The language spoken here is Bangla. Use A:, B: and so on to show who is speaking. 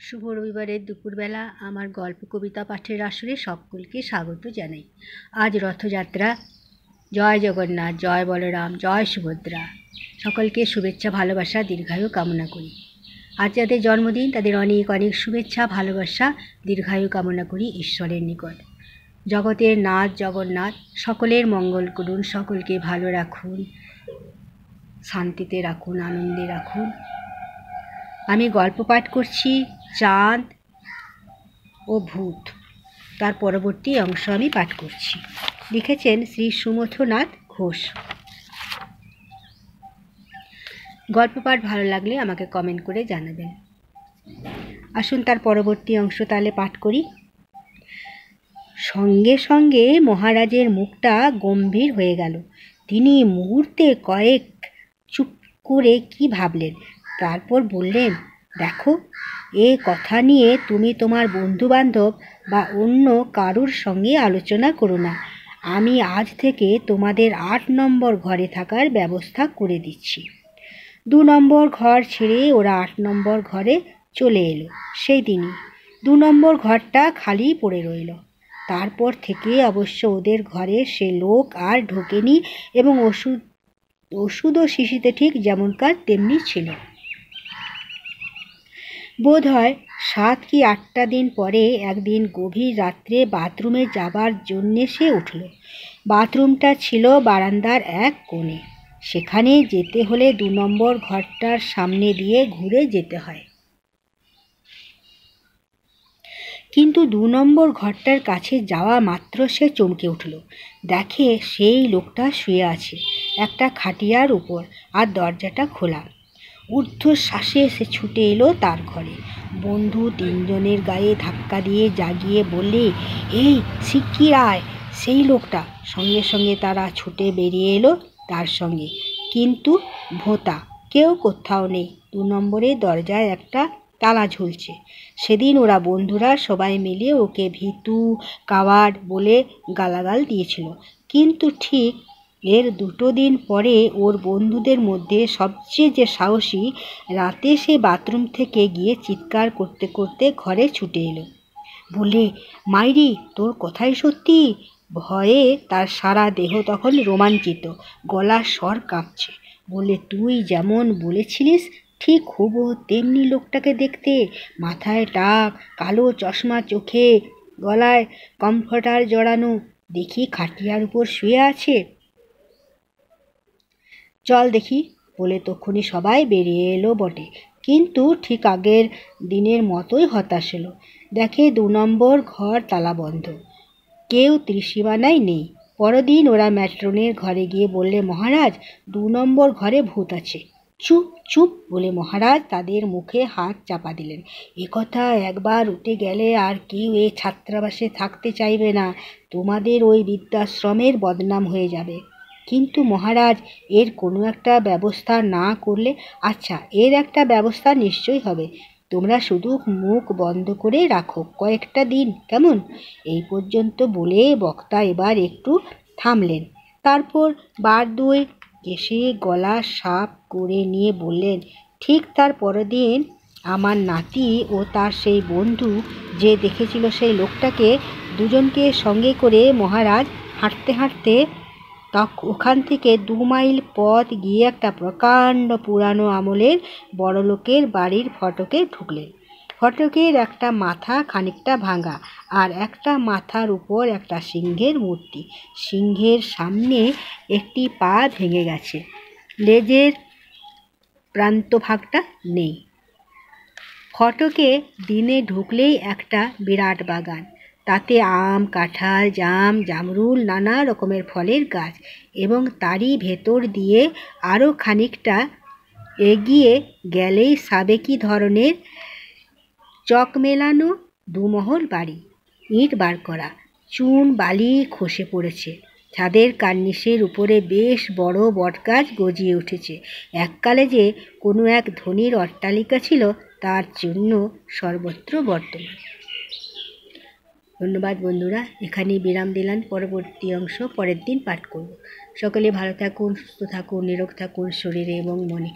A: শুভ রবিবারের দুপুরবেলা আমার গল্প কবিতা পাঠের আসরে সকলকে স্বাগত জানাই। আজ রথযাত্রা। জয় জগন্নাথ, জয় বলরাম, জয় সুভদ্রা। সকলকে শুভেচ্ছা, ভালোবাসা, দীর্ঘায়ু কামনা করি। আজ যাদের জন্মদিন তাদের অনেক অনেক শুভেচ্ছা, ভালোবাসা, দীর্ঘায়ু কামনা করি ঈশ্বরের নিকট। জগতের নাথ জগন্নাথ সকলের মঙ্গল করুন, সকলকে ভালো রাখুন, শান্তিতে রাখুন, আনন্দে রাখুন। আমি গল্প পাঠ করছি চাঁদ ও ভূত। তার পরবর্তী অংশ আমি পাঠ করছি। লিখেছেন শ্রী সুমথনাথ ঘোষ। গল্প পাঠ ভালো লাগলে আমাকে কমেন্ট করে জানাবেন। আসুন তার পরবর্তী অংশ তাহলে পাঠ করি। সঙ্গে সঙ্গে মহারাজের মুখটা গম্ভীর হয়ে গেল। তিনি মুহূর্তে কয়েক চুপ করে কি ভাবলেন, তারপর বললেন, দেখো, এ কথা নিয়ে তুমি তোমার বন্ধুবান্ধব বা অন্য কারুর সঙ্গে আলোচনা করো না। আমি আজ থেকে তোমাদের 8 নম্বর ঘরে থাকার ব্যবস্থা করে দিচ্ছি। 2 নম্বর ঘর ছেড়ে ওরা 8 নম্বর ঘরে চলে এলো। সেই দিনই 2 নম্বর ঘরটা খালি পড়ে রইল। তারপর থেকে অবশ্য ওদের ঘরে সে লোক আর ঢোকেনি এবং ওষুধও শিশিতে ঠিক যেমনকার তেমনি ছিল। বোধ হয় 7 কি 8টা দিন পরে একদিন গভীর রাত্রে বাথরুমে যাবার জন্যে সে উঠল। বাথরুমটা ছিল বারান্দার এক কোণে। সেখানে যেতে হলে 2 নম্বর ঘরটার সামনে দিয়ে ঘুরে যেতে হয়। কিন্তু 2 নম্বর ঘরটার কাছে যাওয়া মাত্র সে চমকে উঠল। দেখে সেই লোকটা শুয়ে আছে একটা খাটিয়ার উপর, আর দরজাটা খোলা। ঊর্ধ্বশ্বাসে সে ছুটে এলো তার ঘরে। বন্ধু 3 জনের গায়ে ধাক্কা দিয়ে জাগিয়ে বললে, এই শিগগির আয়। সেই লোকটা। সঙ্গে সঙ্গে তারা ছুটে বেরিয়ে এলো তার সঙ্গে। কিন্তু ভোঁতা কেউ কোথাও নেই। 2 নম্বরের দরজায় একটা তালা ঝুলছে। সেদিন ওরা বন্ধুরা সবাই মিলে ওকে ভীতু কাওয়ার্ড বলে গালাগাল দিয়েছিল। কিন্তু ঠিক এর 2 দিন পরে ওর বন্ধুদের মধ্যে সবচেয়ে যে সাহসী, রাতে সে বাথরুম থেকে গিয়ে চিৎকার করতে করতে ঘরে ছুটে এলো। বলে, মাইরি, তোর কথাই সত্যি? ভয়ে তার সারা দেহ তখন রোমাঞ্চিত, গলার স্বর কাঁপছে। বলে, তুই যেমন বলেছিলিস ঠিক হুবহু তেমনি লোকটাকে দেখতে। মাথায় টাক, কালো চশমা চোখে, গলায় কমফর্টার জড়ানো। দেখি খাটিয়ার উপর শুয়ে আছে। চল দেখি। বলে তখনই সবাই বেরিয়ে এলো বটে, কিন্তু ঠিক আগের দিনের মতোই হতাশ এলো। দেখে 2 নম্বর ঘর তালা বন্ধ, কেউ ত্রিসীমানায় নেই। পরদিন ওরা ম্যাট্রনের ঘরে গিয়ে বললে, মহারাজ, 2 নম্বর ঘরে ভূত আছে। চুপ চুপ বলে মহারাজ তাদের মুখে হাত চাপা দিলেন। একথা একবার উঠে গেলে আর কেউ এ ছাত্রাবাসে থাকতে চাইবে না। তোমাদের ওই বৃদ্ধাশ্রমের বদনাম হয়ে যাবে। কিন্তু মহারাজ, এর কোনো একটা ব্যবস্থা না করলে? আচ্ছা, এর একটা ব্যবস্থা নিশ্চয়ই হবে। তোমরা শুধু মুখ বন্ধ করে রাখো কয়েকটা দিন, কেমন? এই পর্যন্ত বলে বক্তা এবার একটু থামলেন। তারপর বার 2 কেশে গলা সাফ করে নিয়ে বললেন, ঠিক তার পরদিন আমার নাতি ও তার সেই বন্ধু যে দেখেছিল সেই লোকটাকে, 2 জনকে সঙ্গে করে মহারাজ হাঁটতে হাঁটতে ওখান থেকে 2 মাইল পথ গিয়ে একটা প্রকাণ্ড পুরানো আমলের বড়লোকের বাড়ির ফটকে ঢুকলেন। ফটকের একটা মাথা খানিকটা ভাঙা, আর একটা মাথার উপর একটা সিংহের মূর্তি। সিংহের সামনে একটি পা ভেঙে গেছে, লেজের প্রান্তভাগটা নেই। ফটকে দিনে ঢুকলেই একটা বিরাট বাগান, তাতে আম, কাঁঠাল, জাম, জামরুল, নানা রকমের ফলের গাছ, এবং তারই ভেতর দিয়ে আরও খানিকটা এগিয়ে গেলেই সাবেকি ধরনের চক মেলানো 2 মহল বাড়ি, ইট বার করা, চুন বালি খসে পড়েছে। ছাদের কার্নিশের উপরে বেশ বড় বটগাছ গজিয়ে উঠেছে। এককালে যে কোনো এক ধনীর অট্টালিকা ছিল, তার জন্য সর্বত্র বর্তমান। ধন্যবাদ বন্ধুরা, এখানেই বিরাম দিলাম। পরবর্তী অংশ পরের দিন পাঠ করব। সকলে ভালো থাকুন, সুস্থ থাকুন, নিরোগ থাকুন শরীরে এবং মনে।